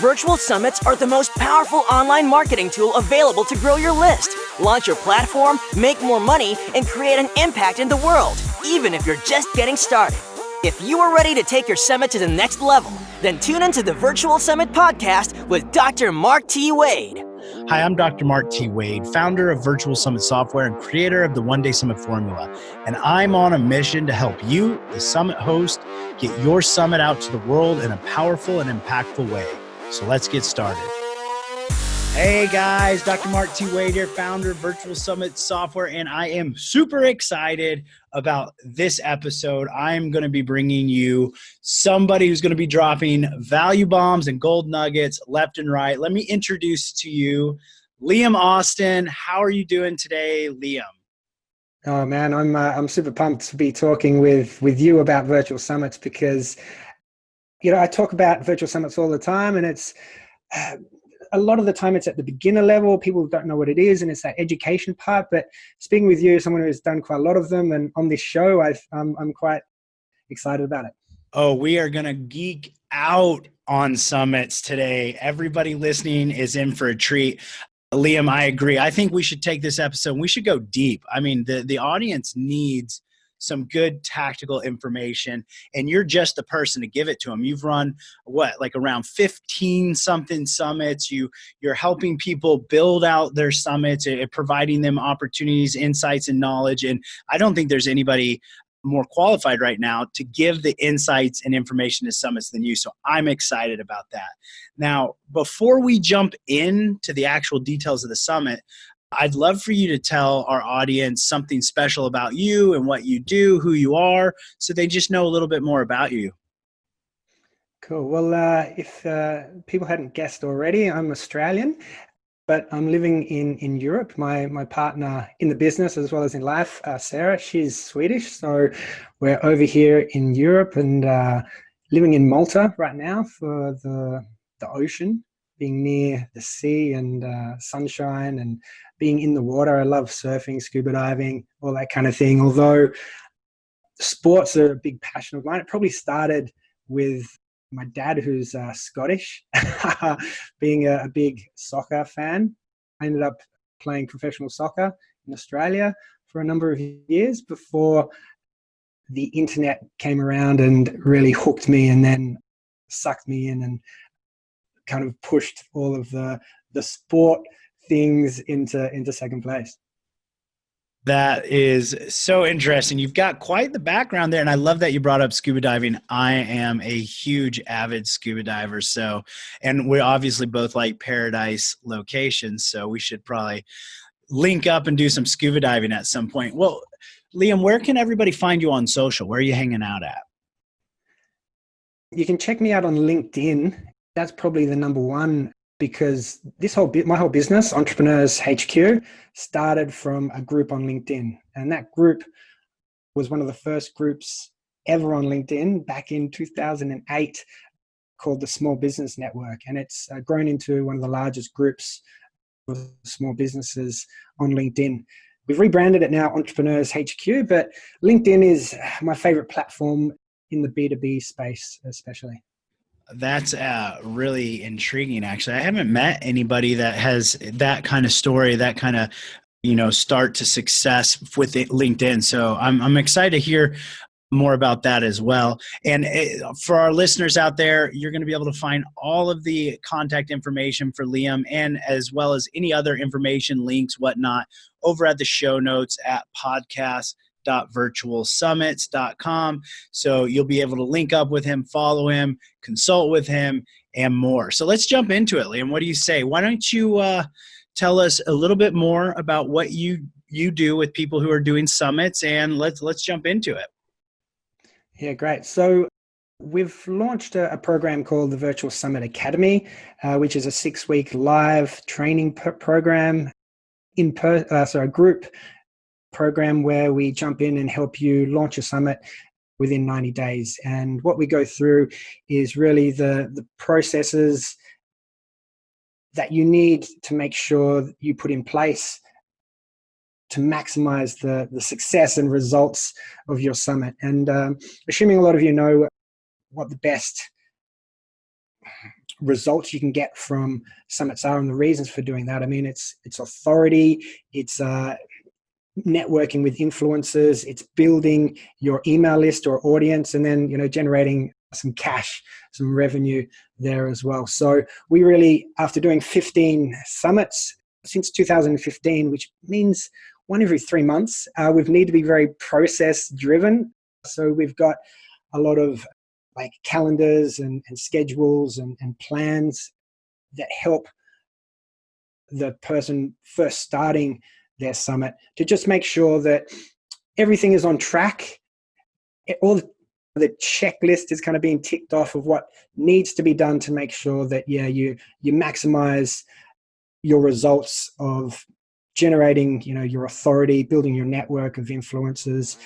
Virtual summits are the most powerful online marketing tool available to grow your list, launch your platform, make more money, and create an impact in the world, even if you're just getting started. If you are ready to take your summit to the next level, then tune into the Virtual Summit podcast with Dr. Mark T. Wade. Hi, I'm Dr. Mark T. Wade, founder of Virtual Summit Software and creator of the One Day Summit Formula. And I'm on a mission to help you, the summit host, get your summit out to the world in a powerful and impactful way. So let's get started. Hey guys, Dr. Mark T. Wade here, founder of Virtual Summit Software, and I am super excited about this episode. I'm going to be bringing you somebody who's going to be dropping value bombs and gold nuggets left and right. Let me introduce to you Liam Austin. How are you doing today, Liam? Oh man, I'm super pumped to be talking with you about virtual summits because, I talk about virtual summits all the time, and it's a lot of the time it's at the beginner level. People don't know what it is, and it's that education part. But speaking with you, someone who's done quite a lot of them, and on this show, I'm quite excited about it. Oh, we are going to geek out on summits today. Everybody listening is in for a treat. Liam, I agree. I think we should take this episode and we should go deep. I mean, the audience needs some good tactical information, and you're just the person to give it to them. You've run around 15 something summits. You're helping people build out their summits, providing them opportunities, insights, and knowledge. And I don't think there's anybody more qualified right now to give the insights and information to summits than you. So I'm excited about that. Now, before we jump into the actual details of the summit, I'd love for you to tell our audience something special about you and what you do, who you are, so they just know a little bit more about you. Cool. Well, if people hadn't guessed already, I'm Australian, but I'm living in Europe. My partner in the business as well as in life, Sarah, she's Swedish. So we're over here in Europe and living in Malta right now for the ocean, being near the sea and sunshine and being in the water. I love surfing, scuba diving, all that kind of thing. Although sports are a big passion of mine. It probably started with my dad, who's Scottish, being a big soccer fan. I ended up playing professional soccer in Australia for a number of years before the internet came around and really hooked me and then sucked me in and kind of pushed all of the sport things into second place. That is so interesting. You've got quite the background there, and I love that you brought up scuba diving. I am a huge avid scuba diver, and we obviously both like paradise locations, so we should probably link up and do some scuba diving at some point. Well, Liam, where can everybody find you on social? Where are you hanging out at? You can check me out on LinkedIn. That's probably the number one, because my whole business, Entrepreneurs HQ, started from a group on LinkedIn. And that group was one of the first groups ever on LinkedIn back in 2008, called the Small Business Network. And it's grown into one of the largest groups of small businesses on LinkedIn. We've rebranded it now Entrepreneurs HQ, but LinkedIn is my favorite platform in the B2B space, especially. That's really intriguing, actually. I haven't met anybody that has that kind of story, that kind of, start to success with LinkedIn. So I'm excited to hear more about that as well. And for our listeners out there, you're going to be able to find all of the contact information for Liam, and as well as any other information, links, whatnot, over at the show notes at podcast.virtualsummits.com. So you'll be able to link up with him, follow him, consult with him, and more. So let's jump into it, Liam. What do you say? Why don't you tell us a little bit more about what you do with people who are doing summits, and let's jump into it. Yeah, great. So we've launched a program called the Virtual Summit Academy, which is a 6-week live training program, a group program where we jump in and help you launch a summit within 90 days. And what we go through is really the processes that you need to make sure you put in place to maximize the success and results of your summit. And assuming a lot of you know what the best results you can get from summits are and the reasons for doing that. I mean, it's authority, it's networking with influencers, it's building your email list or audience, and then, generating some cash, some revenue there as well. So we really, after doing 15 summits since 2015, which means one every 3 months, we've needed to be very process driven. So we've got a lot of like calendars and schedules and plans that help the person first starting their summit to just make sure that everything is on track. All the checklist is kind of being ticked off of what needs to be done to make sure that, you maximize your results of generating, your authority, building your network of influencers,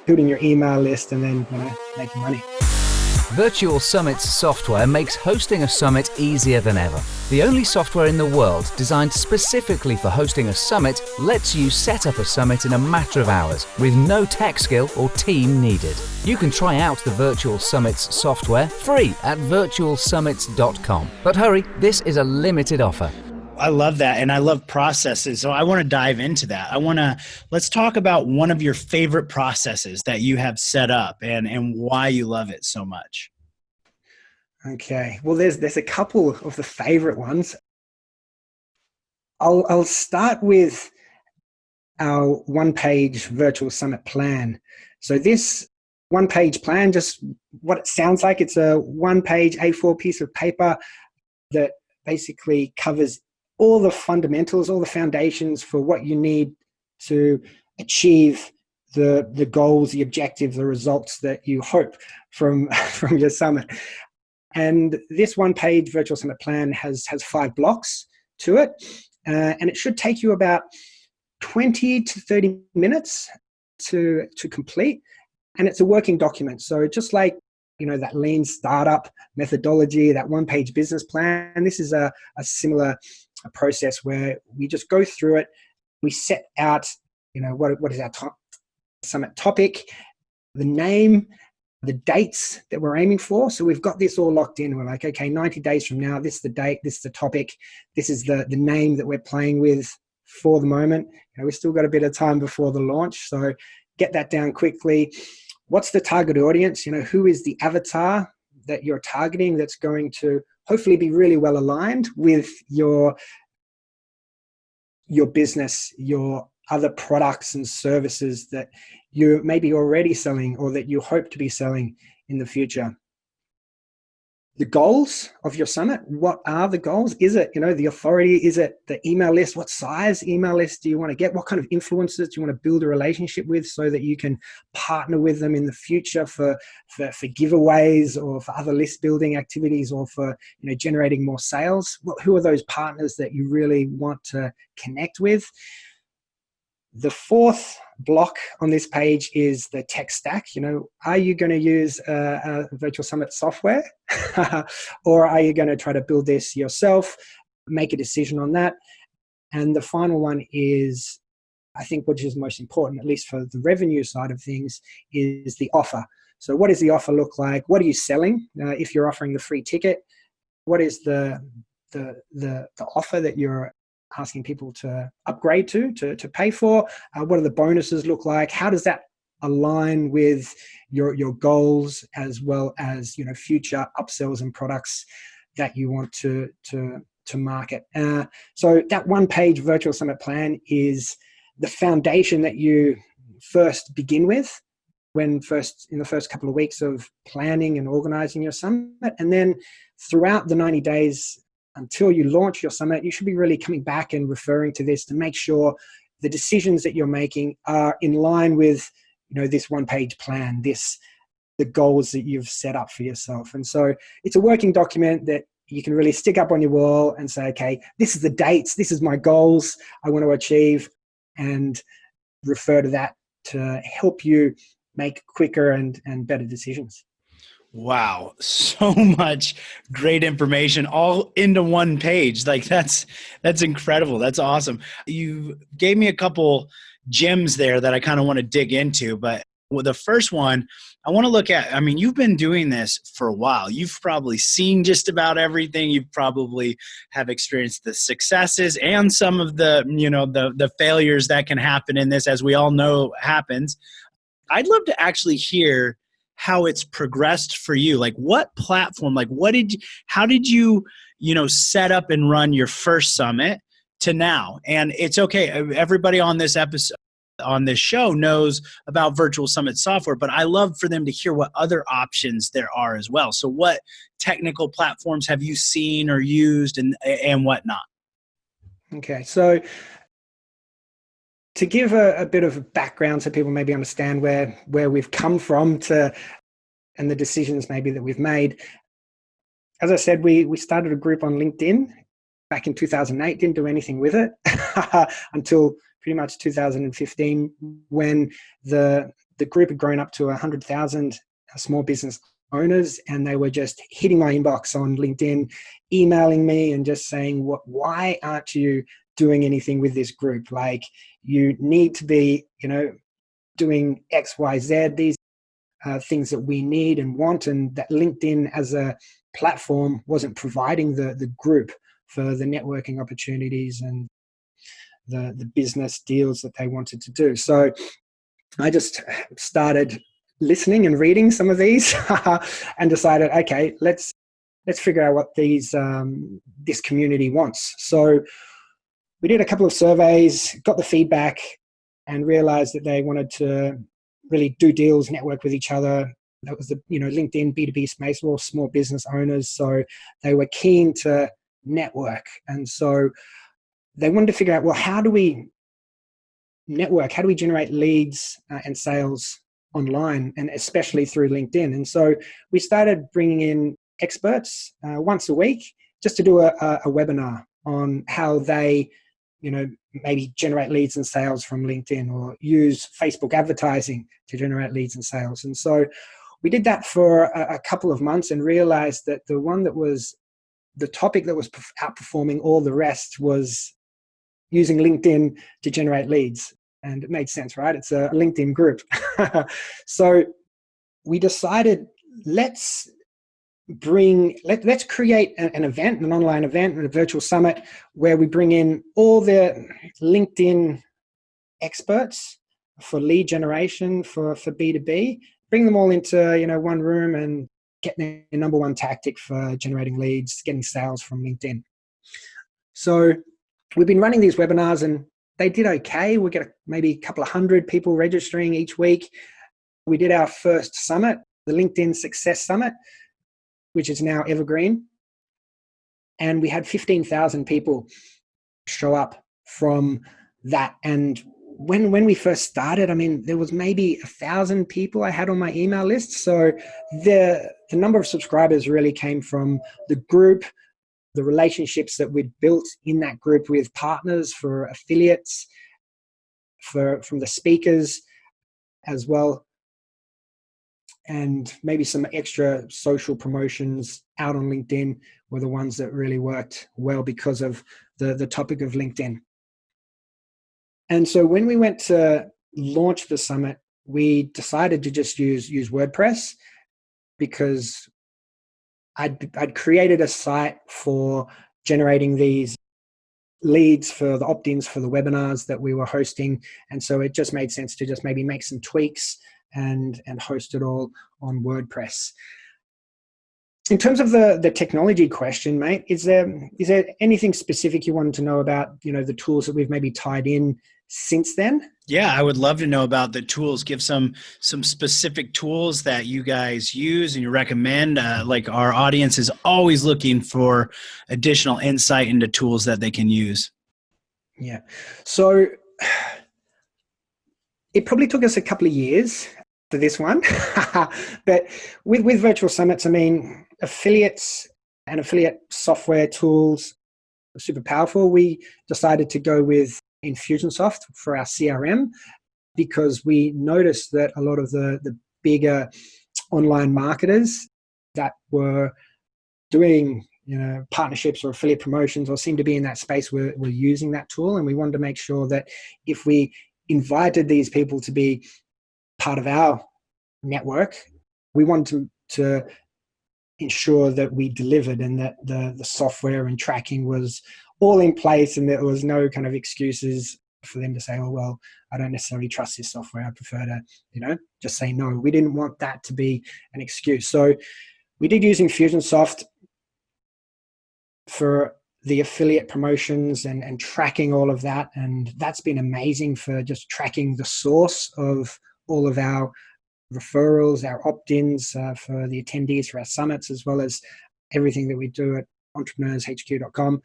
building your email list, and then, making money. Virtual Summits software makes hosting a summit easier than ever. The only software in the world designed specifically for hosting a summit lets you set up a summit in a matter of hours with no tech skill or team needed. You can try out the Virtual Summits software free at virtualsummits.com. But hurry, this is a limited offer. I love that. And I love processes. So I want to dive into that. Let's talk about one of your favorite processes that you have set up and why you love it so much. Okay. Well, there's a couple of the favorite ones. I'll start with our one-page virtual summit plan. So this one-page plan, just what it sounds like, it's a one-page A4 piece of paper that basically covers all the fundamentals, all the foundations for what you need to achieve the goals, the objectives, the results that you hope from your summit. And this one-page virtual summit plan has 5 blocks to it, and it should take you about 20 to 30 minutes to complete. And it's a working document. So just like that lean startup methodology, that one-page business plan, this is a similar process where we just go through it. We set out, what is our summit topic, the name, the dates that we're aiming for. So we've got this all locked in. We're like, okay, 90 days from now, this is the date, this is the topic, this is the name that we're playing with for the moment. We've still got a bit of time before the launch, so get that down quickly. What's the target audience? Who is the avatar that you're targeting that's going to hopefully be really well aligned with your business, your other products and services that you're maybe already selling or that you hope to be selling in the future. The goals of your summit, what are the goals? Is it, the authority? Is it the email list? What size email list do you want to get? What kind of influencers do you want to build a relationship with so that you can partner with them in the future for giveaways or for other list building activities or for, generating more sales? Who are those partners that you really want to connect with? The 4th block on this page is the tech stack. Are you going to use a virtual summit software or are you going to try to build this yourself? Make a decision on that. And the final one is, I think, which is most important, at least for the revenue side of things, is the offer. So what does the offer look like? What are you selling? If you're offering the free ticket, what is the offer that you're asking people to upgrade to pay for? What do the bonuses look like? How does that align with your goals, as well as future upsells and products that you want to market? So that one-page virtual summit plan is the foundation that you first begin with in the first couple of weeks of planning and organizing your summit. And then throughout the 90 days until you launch your summit, you should be really coming back and referring to this to make sure the decisions that you're making are in line with, this one-page plan, the goals that you've set up for yourself. And so it's a working document that you can really stick up on your wall and say, okay, this is the dates, this is my goals I want to achieve, and refer to that to help you make quicker and better decisions. Wow. So much great information all into one page. Like that's incredible. That's awesome. You gave me a couple gems there that I kind of want to dig into, but Well, the first one, I want to look at, I mean, you've been doing this for a while. You've probably seen just about everything. You probably have experienced the successes and some of the, the failures that can happen in this, as we all know happens. I'd love to actually hear how it's progressed for you. Like what platform, like how did you, set up and run your first summit to now? And it's okay. Everybody on this episode, on this show knows about virtual summit software, but I love for them to hear what other options there are as well. So what technical platforms have you seen or used and whatnot? Okay. So to give a bit of background so people maybe understand where we've come from and the decisions maybe that we've made. As I said, we started a group on LinkedIn back in 2008, didn't do anything with it until pretty much 2015, when the group had grown up to 100,000 small business owners, and they were just hitting my inbox on LinkedIn, emailing me and just saying, why aren't you doing anything with this group? Like, you need to be, doing X, Y, Z, these things that we need and want, and that LinkedIn as a platform wasn't providing the group for the networking opportunities and the business deals that they wanted to do. So I just started listening and reading some of these and decided, okay, let's figure out what this community wants. So we did a couple of surveys, got the feedback, and realized that they wanted to really do deals, network with each other. That was the LinkedIn B2B space, all small business owners. So they were keen to network. And so they wanted to figure out, well, how do we network? How do we generate leads and sales online, and especially through LinkedIn? And so we started bringing in experts once a week just to do a webinar on how they, maybe generate leads and sales from LinkedIn, or use Facebook advertising to generate leads and sales. And so we did that for a couple of months and realized that the topic that was outperforming all the rest was using LinkedIn to generate leads. And it made sense, right? It's a LinkedIn group. So we decided, let's create an event, an online event, and a virtual summit where we bring in all the LinkedIn experts for lead generation for B2B, bring them all into one room and get the number one tactic for generating leads, getting sales from LinkedIn. So we've been running these webinars and they did okay. We get maybe a couple of hundred people registering each week. We did our first summit, the LinkedIn Success Summit, which is now evergreen. And we had 15,000 people show up from that. And when we first started, I mean, there was maybe 1,000 people I had on my email list. So the number of subscribers really came from the group, the relationships that we'd built in that group with partners, for affiliates, from the speakers as well, and maybe some extra social promotions out on LinkedIn were the ones that really worked well because of the topic of LinkedIn. And so when we went to launch the summit, we decided to just use WordPress, because I'd created a site for generating these leads for the opt-ins for the webinars that we were hosting. And so it just made sense to just maybe make some tweaks and host it all on WordPress. In terms of the technology question, mate, is there anything specific you wanted to know about, the tools that we've maybe tied in since then? Yeah, I would love to know about the tools. Give some specific tools that you guys use and you recommend. Like, our audience is always looking for additional insight into tools that they can use. Yeah. So it probably took us a couple of years for this one. But with virtual summits, I mean, affiliates and affiliate software tools are super powerful. We decided to go with Infusionsoft for our CRM, because we noticed that a lot of the bigger online marketers that were doing partnerships or affiliate promotions, or seem to be in that space, were using that tool. And we wanted to make sure that if we invited these people to be part of our network, we wanted to ensure that we delivered and that the software and tracking was all in place and there was no kind of excuses for them to say, oh, well, I don't necessarily trust this software. I prefer to, just say no. We didn't want that to be an excuse. So we did use Infusionsoft for the affiliate promotions and tracking all of that. And that's been amazing for just tracking the source of all of our referrals, our opt-ins for the attendees for our summits, as well as everything that we do at entrepreneurshq.com.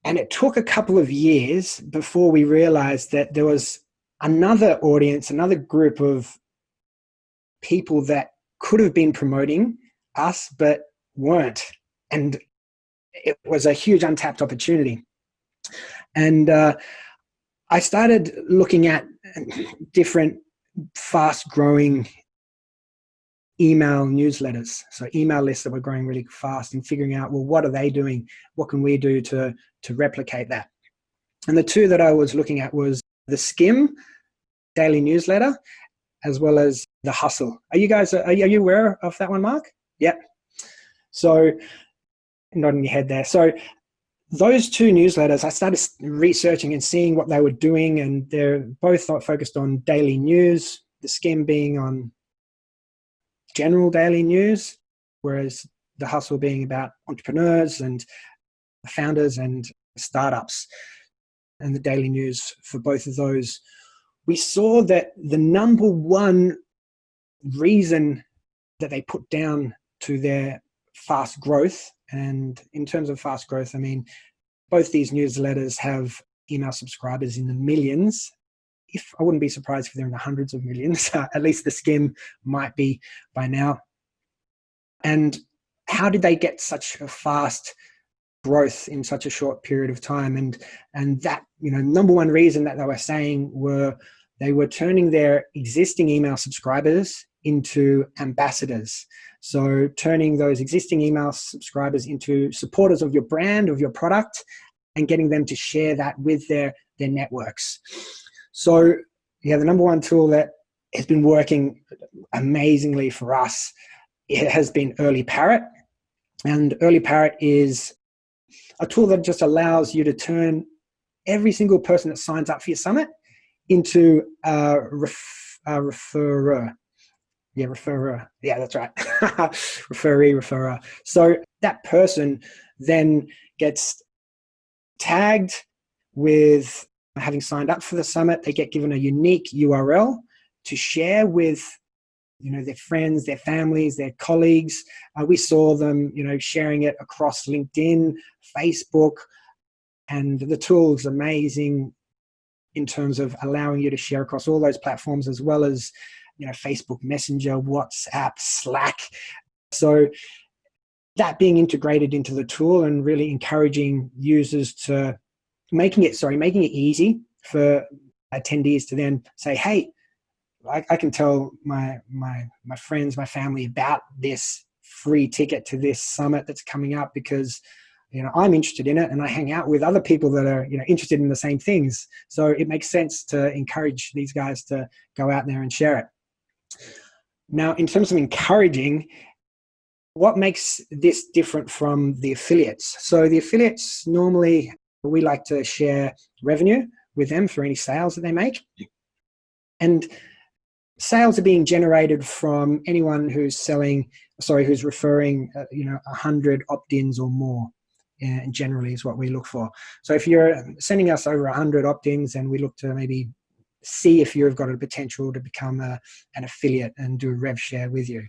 And it took a couple of years before we realized that there was another audience, another group of people that could have been promoting us, but weren't. And it was a huge untapped opportunity. And I started looking at different fast-growing email newsletters, so email lists that were growing really fast, and figuring out, well, what are they doing? What can we do to replicate that? And the two that I was looking at was the Skim daily newsletter, as well as the Hustle. Are you aware of that one, Mark? Yep. So nodding your head there. So those two newsletters, I started researching and seeing what they were doing, and they're both focused on daily news, the Skim being on general daily news, whereas the Hustle being about entrepreneurs and founders and startups. And the daily news for both of those, we saw that the number one reason that they put down to their fast growth, and in terms of fast growth, I mean, both these newsletters have email subscribers in the millions. I wouldn't be surprised if they're in the hundreds of millions. At least the Skim might be by now. And how did they get such a fast growth in such a short period of time? And that, number one reason that they were saying were they were turning their existing email subscribers into ambassadors. So turning those existing email subscribers into supporters of your brand, of your product, and getting them to share that with their networks. So the number one tool that has been working amazingly for us, it has been Early Parrot. And Early Parrot is a tool that just allows you to turn every single person that signs up for your summit into a referrer. Yeah, referrer. Yeah, that's right. Referrer. So that person then gets tagged with having signed up for the summit. They get given a unique URL to share with their friends, their families, their colleagues. We saw them sharing it across LinkedIn, Facebook, and the tool is amazing in terms of allowing you to share across all those platforms, as well as Facebook Messenger, WhatsApp, Slack. So that being integrated into the tool and really encouraging users to making it easy for attendees to then say, hey, I can tell my friends, my family about this free ticket to this summit that's coming up because I'm interested in it, and I hang out with other people that are interested in the same things. So it makes sense to encourage these guys to go out there and share it. Now, in terms of encouraging, what makes this different from the affiliates? So the affiliates, normally we like to share revenue with them for any sales that they make. And sales are being generated from anyone who's referring 100 opt-ins or more, and generally is what we look for. So if you're sending us over 100 opt-ins, and we look to maybe see if you've got a potential to become an affiliate and do a rev share with you.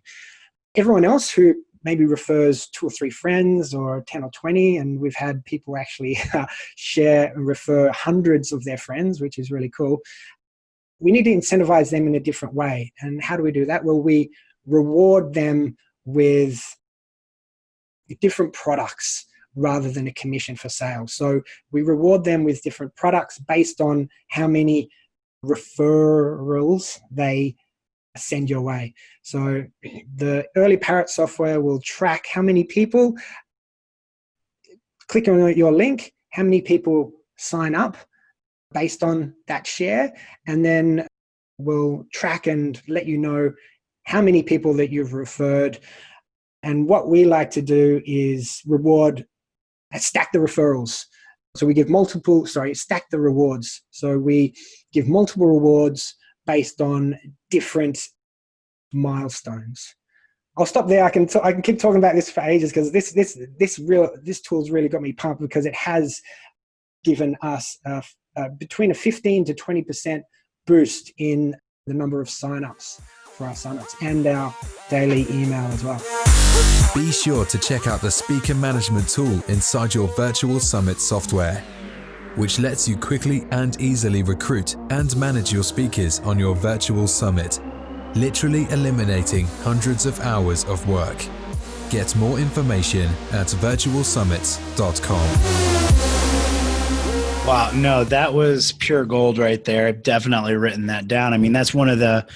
Everyone else who maybe refers 2 or 3 friends, or 10 or 20, and we've had people actually share and refer hundreds of their friends, which is really cool. We need to incentivize them in a different way. And how do we do that? Well, we reward them with different products rather than a commission for sales. So we reward them with different products based on how many referrals they send your way. So the Early Parrot software will track how many people click on your link, how many people sign up based on that share, and then will track and let you know how many people that you've referred. And what we like to do is stack the referrals. So we give stack the rewards. So we give multiple rewards based on different milestones. I'll stop there. I can keep talking about this for ages, because this tool's really got me pumped, because it has given us between a 15 to 20% boost in the number of signups for our summits and our daily email as well. Be sure to check out the speaker management tool inside your virtual summit software, which lets you quickly and easily recruit and manage your speakers on your virtual summit, literally eliminating hundreds of hours of work. Get more information at virtualsummits.com. Wow, no, that was pure gold right there. I've definitely written that down. I mean, that's one of the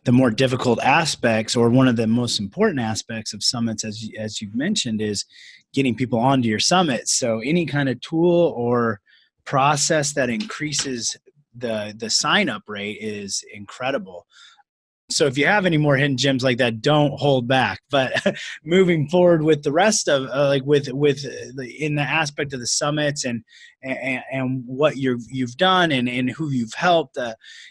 more difficult aspects, or one of the most important aspects of summits, as you've mentioned, is getting people onto your summit. So any kind of tool or process that increases the sign up rate is incredible. So if you have any more hidden gems like that, don't hold back. But moving forward with the rest of in the aspect of the summits and what you've done and who you've helped,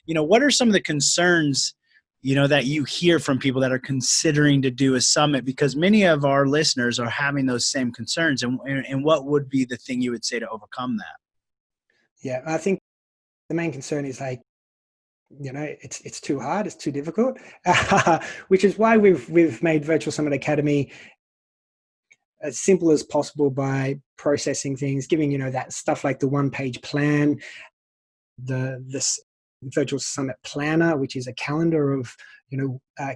what are some of the concerns that you hear from people that are considering to do a summit? Because many of our listeners are having those same concerns. And what would be the thing you would say to overcome that? Yeah, I think the main concern is it's too hard, it's too difficult, which is why we've made Virtual Summit Academy as simple as possible by processing things, giving that stuff like the one-page plan, this Virtual Summit Planner, which is a calendar of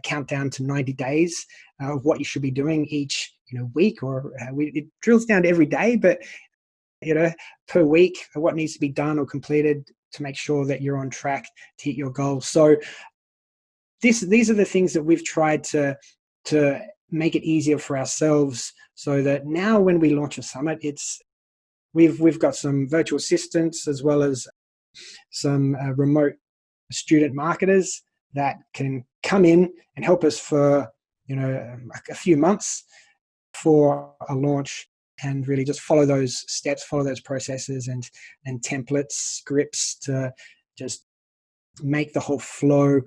countdown to 90 days of what you should be doing each week, or it drills down to every day, but per week what needs to be done or completed to make sure that you're on track to hit your goals. So these are the things that we've tried to make it easier for ourselves, so that now when we launch a summit, we've got some virtual assistants as well as some remote student marketers that can come in and help us for a few months for a launch, and really just follow those steps, follow those processes and templates, scripts, to just make the whole flow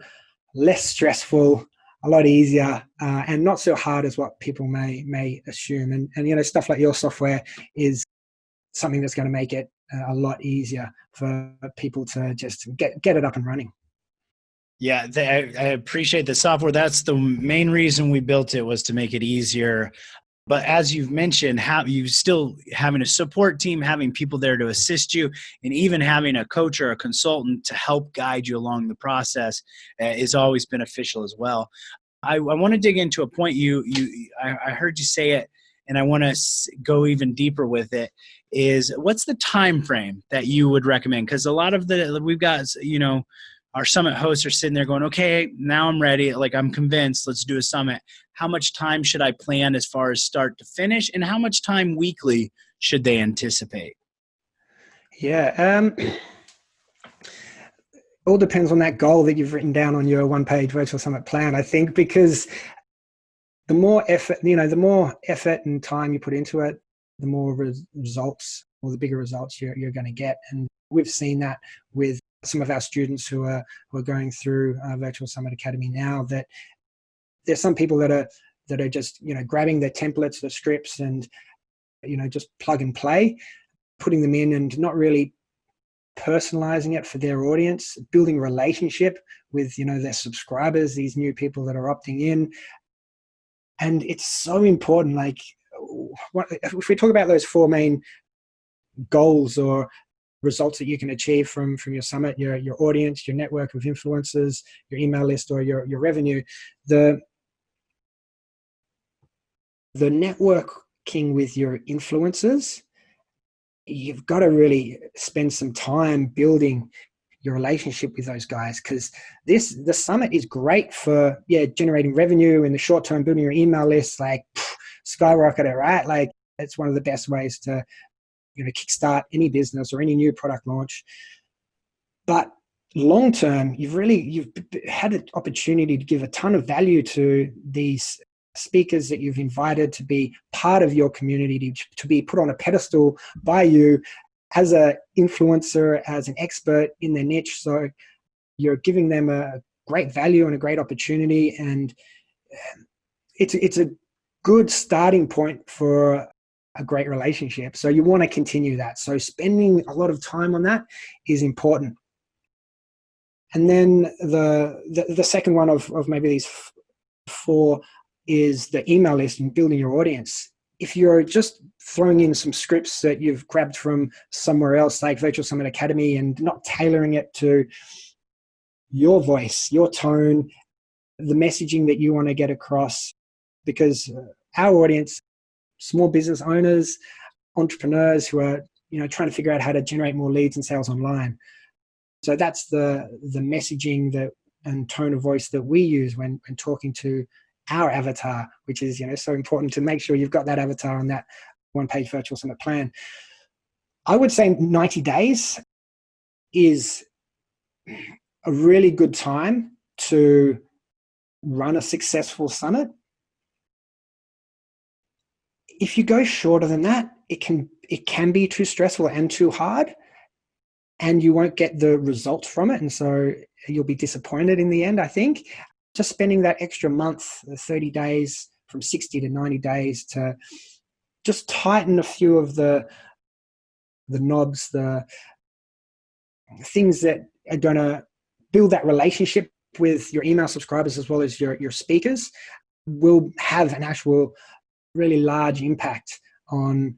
less stressful, a lot easier, and not so hard as what people may assume. And stuff like your software is something that's going to make it a lot easier for people to just get it up and running. Yeah, I appreciate the software. That's the main reason we built it, was to make it easier. But as you've mentioned, you still having a support team, having people there to assist you, and even having a coach or a consultant to help guide you along the process is always beneficial as well. I want to dig into a point I heard you say it, and I want to go even deeper with it. Is what's the time frame that you would recommend? Because a lot of we've got our summit hosts are sitting there going, okay, now I'm ready. Like, I'm convinced, let's do a summit. How much time should I plan as far as start to finish? And how much time weekly should they anticipate? Yeah. All depends on that goal that you've written down on your one-page virtual summit plan, I think, because the more effort and time you put into it, the more results, or the bigger results you're going to get. And we've seen that with some of our students who are going through Virtual Summit Academy now, that there's some people that are just grabbing their templates, the scripts, and just plug and play, putting them in, and not really personalizing it for their audience, building relationship with their subscribers, these new people that are opting in. And it's so important. Like, if we talk about those four main goals or results that you can achieve from your summit, your audience, your network of influencers, your email list, or your revenue, the networking with your influencers, you've got to really spend some time building your relationship with those guys, because the summit is great for generating revenue in the short term, building your email list, like skyrocket it, right? Like, it's one of the best ways to kickstart any business or any new product launch. But long term, you've had an opportunity to give a ton of value to these speakers that you've invited to be part of your community, to be put on a pedestal by you as an influencer, as an expert in their niche. So you're giving them a great value and a great opportunity, and it's a good starting point for a great relationship. So you want to continue that. So spending a lot of time on that is important. And then the second one of maybe these four is the email list and building your audience. If you're just throwing in some scripts that you've grabbed from somewhere else, like Virtual Summit Academy, and not tailoring it to your voice, your tone, the messaging that you want to get across, because our audience, small business owners, entrepreneurs who are trying to figure out how to generate more leads and sales online. So that's the messaging and tone of voice that we use when talking to our avatar, which is so important to make sure you've got that avatar on that one-page Virtual Summit plan. I would say 90 days is a really good time to run a successful summit. If you go shorter than that, it can be too stressful and too hard, and you won't get the result from it. And so you'll be disappointed in the end, I think. Just spending that extra month, 30 days, from 60 to 90 days to just tighten a few of the knobs, the things that are going to build that relationship with your email subscribers as well as your speakers, will have an actual really large impact on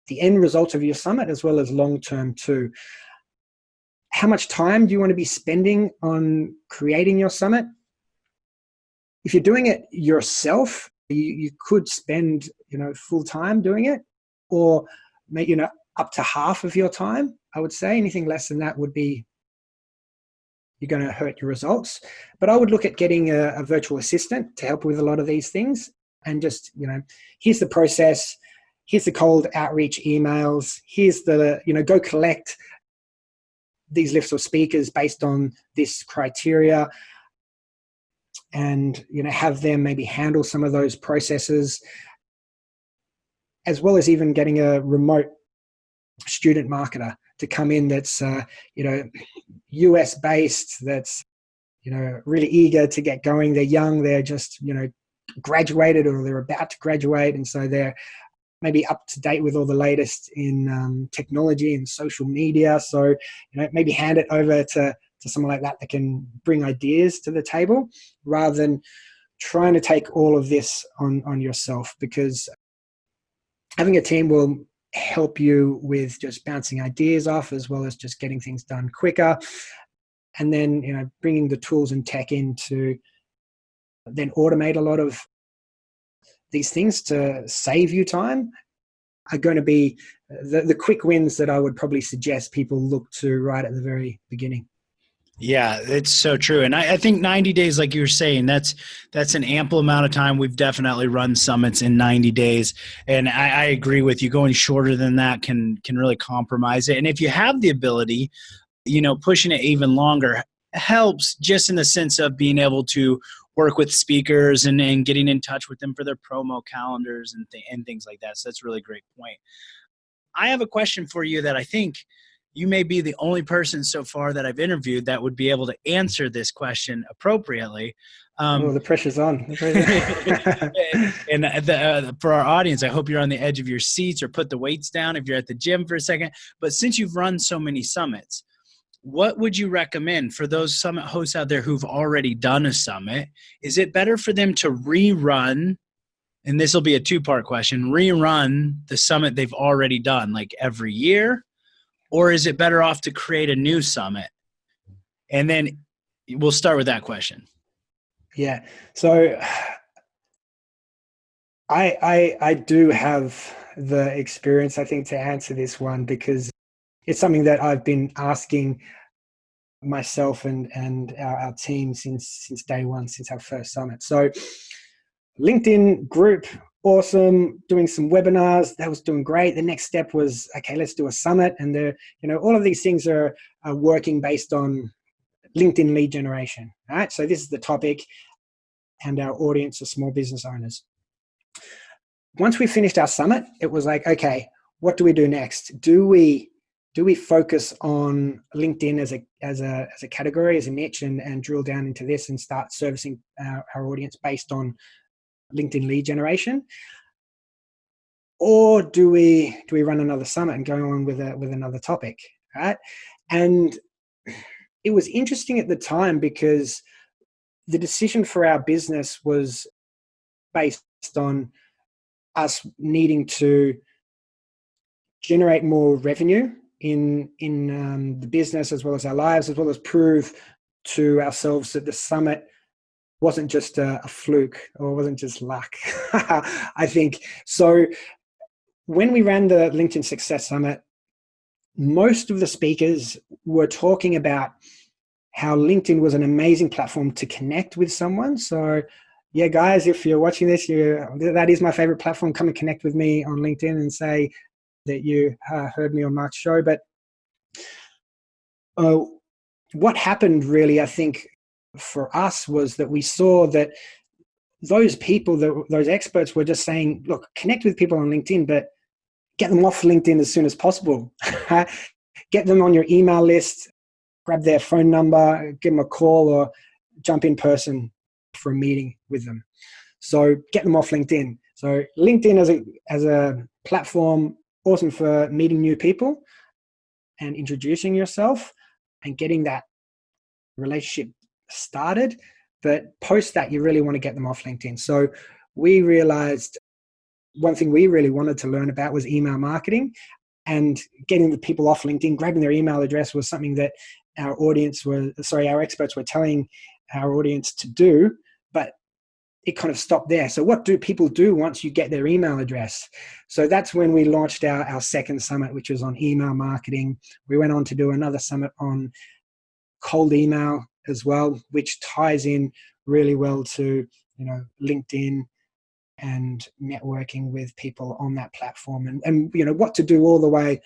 the end result of your summit, as well as long-term too. How much time do you want to be spending on creating your summit? If you're doing it yourself, you could spend full time doing it, or maybe up to half of your time. I would say anything less than that would be, you're going to hurt your results. But I would look at getting a virtual assistant to help with a lot of these things, and just here's the process, here's the cold outreach emails, here's the go collect these lists of speakers based on this criteria, and have them maybe handle some of those processes, as well as even getting a remote student marketer to come in that's US based, that's really eager to get going. They're young, they're just graduated, or they're about to graduate, and so they're maybe up to date with all the latest in technology and social media. So maybe hand it over to someone like that can bring ideas to the table, rather than trying to take all of this on yourself, because having a team will help you with just bouncing ideas off, as well as just getting things done quicker. And then bringing the tools and tech in to then automate a lot of these things to save you time are going to be the quick wins that I would probably suggest people look to right at the very beginning. Yeah, it's so true. And I think 90 days, like you were saying, that's an ample amount of time. We've definitely run summits in 90 days. And I agree with you. Going shorter than that can really compromise it. And if you have the ability, pushing it even longer helps, just in the sense of being able to work with speakers and getting in touch with them for their promo calendars and things like that. So that's a really great point. I have a question for you that I think you may be the only person so far that I've interviewed that would be able to answer this question appropriately. The pressure's on. And for our audience, I hope you're on the edge of your seats, or put the weights down if you're at the gym for a second. But since you've run so many summits, what would you recommend for those summit hosts out there who've already done a summit? Is it better for them to rerun, and this will be a two-part question, rerun the summit they've already done, like every year? Or is it better off to create a new summit? And then we'll start with that question. Yeah. So I do have the experience, I think, to answer this one, because it's something that I've been asking myself and our team since day one, since our first summit. So LinkedIn group, awesome. Doing some webinars, that was doing great. The next step was, okay, let's do a summit. And all of these things are working based on LinkedIn lead generation. All right, so this is the topic, and our audience are small business owners. Once we finished our summit, it was like, okay, what do we do next? Do we focus on LinkedIn as a category, as a niche, and drill down into this and start servicing our audience based on LinkedIn lead generation? Or do we run another summit and go on with another topic, right? And it was interesting at the time because the decision for our business was based on us needing to generate more revenue in the business, as well as our lives, as well as prove to ourselves that the summit wasn't just a fluke, or wasn't just luck. I think so. When we ran the LinkedIn Success Summit, most of the speakers were talking about how LinkedIn was an amazing platform to connect with someone. So yeah, guys, if you're watching this, that is my favorite platform. Come and connect with me on LinkedIn and say that you heard me on Mark's show. But what happened really, I think, for us was that we saw that those people, those experts were just saying, look, connect with people on LinkedIn, but get them off LinkedIn as soon as possible. Get them on your email list, grab their phone number, give them a call, or jump in person for a meeting with them. So get them off LinkedIn. So LinkedIn as a platform, awesome for meeting new people and introducing yourself and getting that relationship started. But post that, you really want to get them off LinkedIn. So we realized one thing we really wanted to learn about was email marketing, and getting the people off LinkedIn, grabbing their email address was something that our experts were telling our audience to do, but it kind of stopped there. So what do people do once you get their email address? So that's when we launched our second summit, which was on email marketing. We went on to do another summit on cold email as well, which ties in really well to, LinkedIn and networking with people on that platform, and what to do all the way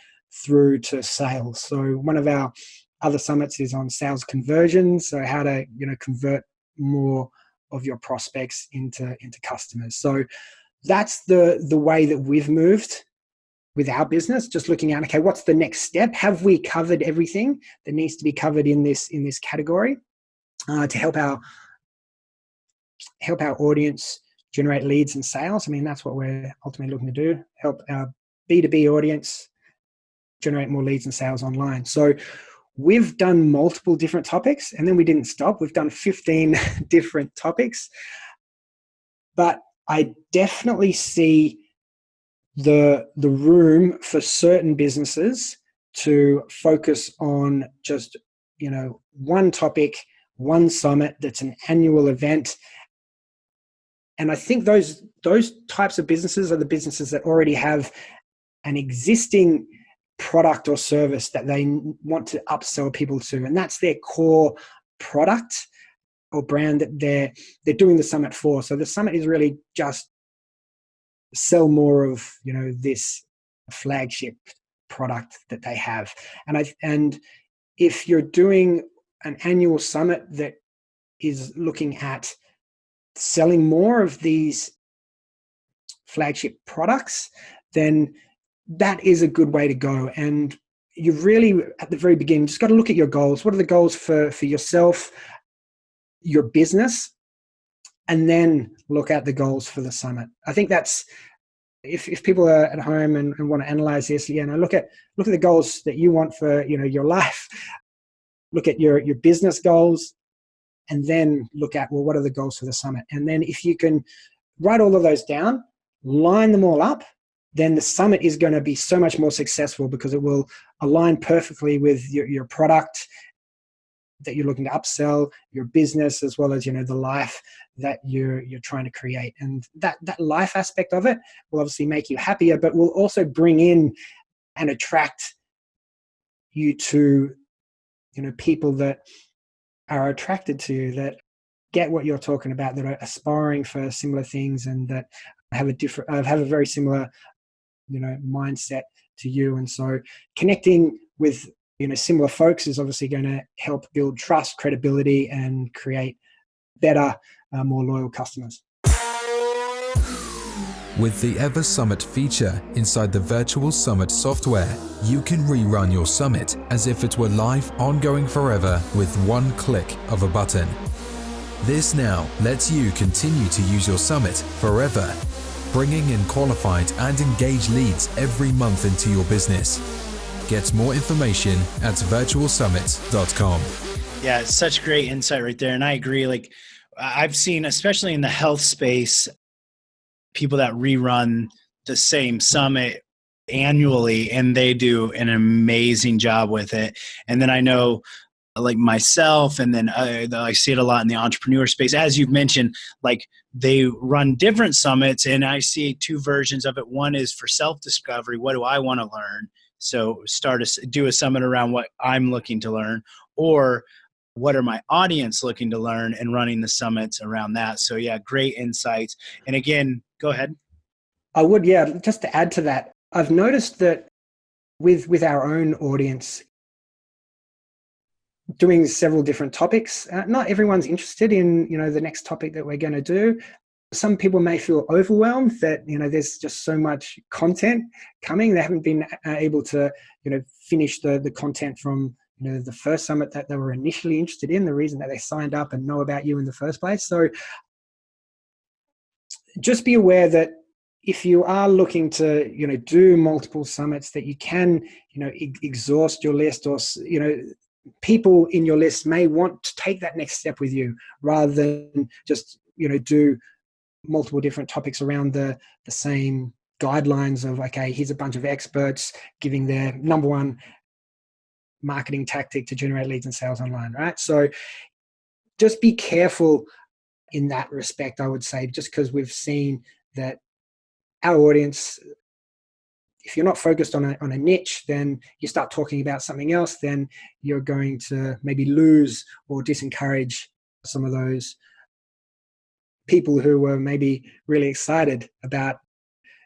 through to sales. So one of our other summits is on sales conversion, so how to convert more of your prospects into customers. So that's the way that we've moved with our business, just looking at, okay, what's the next step? Have we covered everything that needs to be covered in this category to help our audience generate leads and sales? I mean, that's what we're ultimately looking to do, help our B2B audience generate more leads and sales online. So we've done multiple different topics, and then we didn't stop. We've done 15 different topics. But I definitely see the room for certain businesses to focus on just, one topic, one summit that's an annual event. And I think those types of businesses are the businesses that already have an existing product or service that they want to upsell people to, and that's their core product or brand that they're doing the summit for. So the summit is really just sell more of this flagship product that they have. And if you're doing an annual summit that is looking at selling more of these flagship products, then that is a good way to go. And you've really, at the very beginning, just got to look at your goals. What are the goals for yourself, your business, and then look at the goals for the summit. I think that's, if people are at home and want to analyze this, look at the goals that you want for your life. Look at your business goals, and then look at, well, what are the goals for the summit? And then if you can write all of those down, line them all up, then the summit is going to be so much more successful because it will align perfectly with your product that you're looking to upsell, your business, as well as the life that you're trying to create. And that life aspect of it will obviously make you happier, but will also bring in and attract you to people that are attracted to you, that get what you're talking about, that are aspiring for similar things, and that have a very similar mindset to you. And so connecting with similar folks is obviously going to help build trust, credibility, and create better, more loyal customers. With the Ever Summit feature inside the Virtual Summit software, you can rerun your summit as if it were live, ongoing forever with one click of a button. This now lets you continue to use your summit forever, bringing in qualified and engaged leads every month into your business. Get more information at virtualsummit.com. Yeah, it's such great insight right there. And I agree. Like, I've seen, especially in the health space, people that rerun the same summit annually, and they do an amazing job with it. And then I know, like myself, and then I see it a lot in the entrepreneur space, as you've mentioned, like they run different summits, and I see two versions of it. One is for self-discovery. What do I want to learn? So do a summit around what I'm looking to learn, or what are my audience looking to learn, and running the summits around that. So yeah, great insights. And again, go ahead. I would, yeah, just to add to that, I've noticed that with our own audience, doing several different topics, not everyone's interested in, the next topic that we're going to do. Some people may feel overwhelmed that, there's just so much content coming. They haven't been able to, finish the content from, the first summit that they were initially interested in, the reason that they signed up and know about you in the first place. So just be aware that if you are looking to, do multiple summits, that you can, exhaust your list, or, people in your list may want to take that next step with you rather than just, do multiple different topics around the same guidelines of, okay, here's a bunch of experts giving their number one marketing tactic to generate leads and sales online, right? So just be careful in that respect, I would say, just because we've seen that our audience, if you're not focused on a niche, then you start talking about something else, then you're going to maybe lose or disencourage some of those people who were maybe really excited about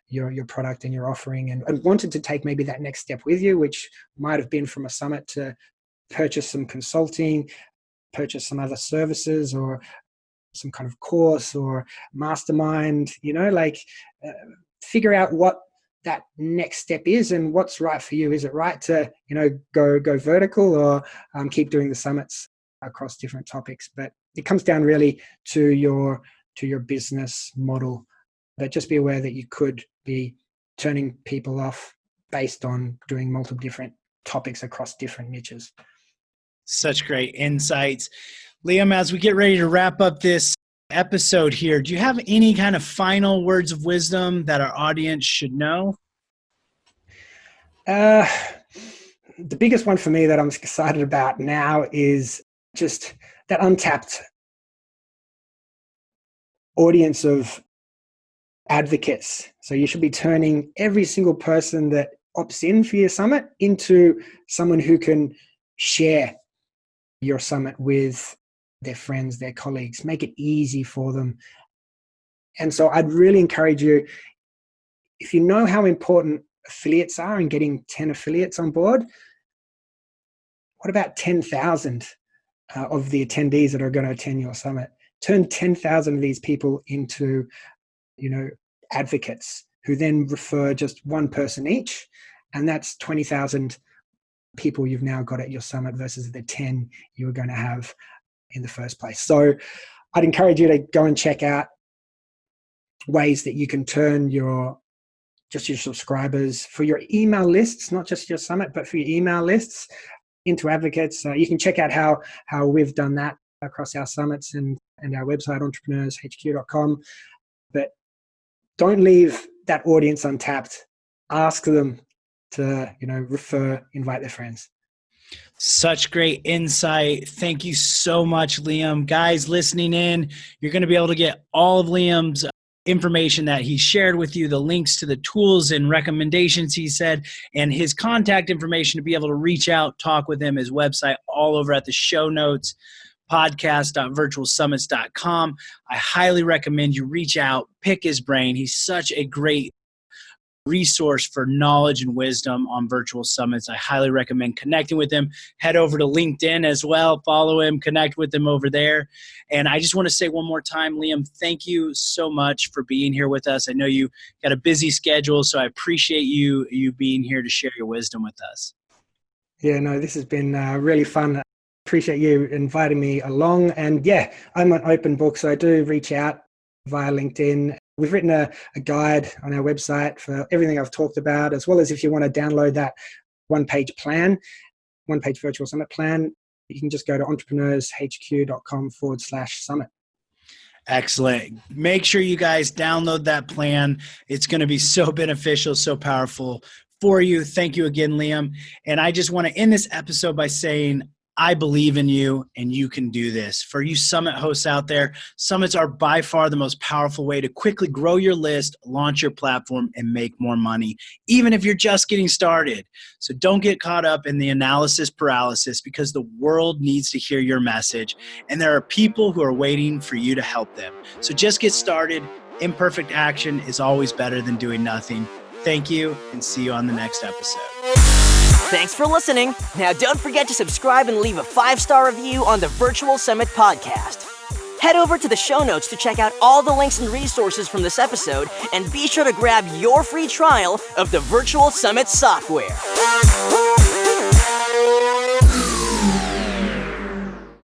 your product and your offering, and wanted to take maybe that next step with you, which might have been from a summit to purchase some consulting, purchase some other services, or some kind of course or mastermind, figure out what that next step is and what's right for you. Is it right to, go vertical, or keep doing the summits across different topics? But it comes down really to your business model. But just be aware that you could be turning people off based on doing multiple different topics across different niches. Such great insights. Liam, as we get ready to wrap up this episode here, do you have any kind of final words of wisdom that our audience should know? The biggest one for me that I'm excited about now is just that untapped audience of advocates. So you should be turning every single person that opts in for your summit into someone who can share your summit with their friends, their colleagues, make it easy for them. And so I'd really encourage you, if you know how important affiliates are and getting 10 affiliates on board, what about 10,000 of the attendees that are going to attend your summit? Turn 10,000 of these people into, advocates who then refer just one person each. And that's 20,000 people you've now got at your summit versus the 10 you were going to have in the first place. So I'd encourage you to go and check out ways that you can turn your subscribers for your email lists, not just your summit, but for your email lists, into advocates. You can check out how we've done that across our summits and our website, entrepreneurshq.com. But don't leave that audience untapped. Ask them to, refer, invite their friends. Such great insight. Thank you so much, Liam. Guys listening in, you're going to be able to get all of Liam's information that he shared with you, the links to the tools and recommendations he said, and his contact information to be able to reach out, talk with him, his website, all over at the show notes, podcast.virtualsummits.com. I highly recommend you reach out, pick his brain. He's such a great resource for knowledge and wisdom on virtual summits. I highly recommend connecting with him. Head over to LinkedIn as well. Follow him, connect with him over there. And I just want to say one more time, Liam, thank you so much for being here with us. I know you got a busy schedule, so I appreciate you being here to share your wisdom with us. Yeah, no, this has been really fun. Appreciate you inviting me along. And yeah, I'm an open book, so I do reach out via LinkedIn. We've written a guide on our website for everything I've talked about, as well as if you want to download that one-page virtual summit plan, you can just go to entrepreneurshq.com/summit. Excellent. Make sure you guys download that plan. It's going to be so beneficial, so powerful for you. Thank you again, Liam. And I just want to end this episode by saying, I believe in you and you can do this. For you summit hosts out there, summits are by far the most powerful way to quickly grow your list, launch your platform, and make more money, even if you're just getting started. So don't get caught up in the analysis paralysis, because the world needs to hear your message, and there are people who are waiting for you to help them. So just get started. Imperfect action is always better than doing nothing. Thank you, and see you on the next episode. Thanks for listening. Now don't forget to subscribe and leave a 5-star review on the Virtual Summit podcast. Head over to the show notes to check out all the links and resources from this episode, and be sure to grab your free trial of the Virtual Summit software.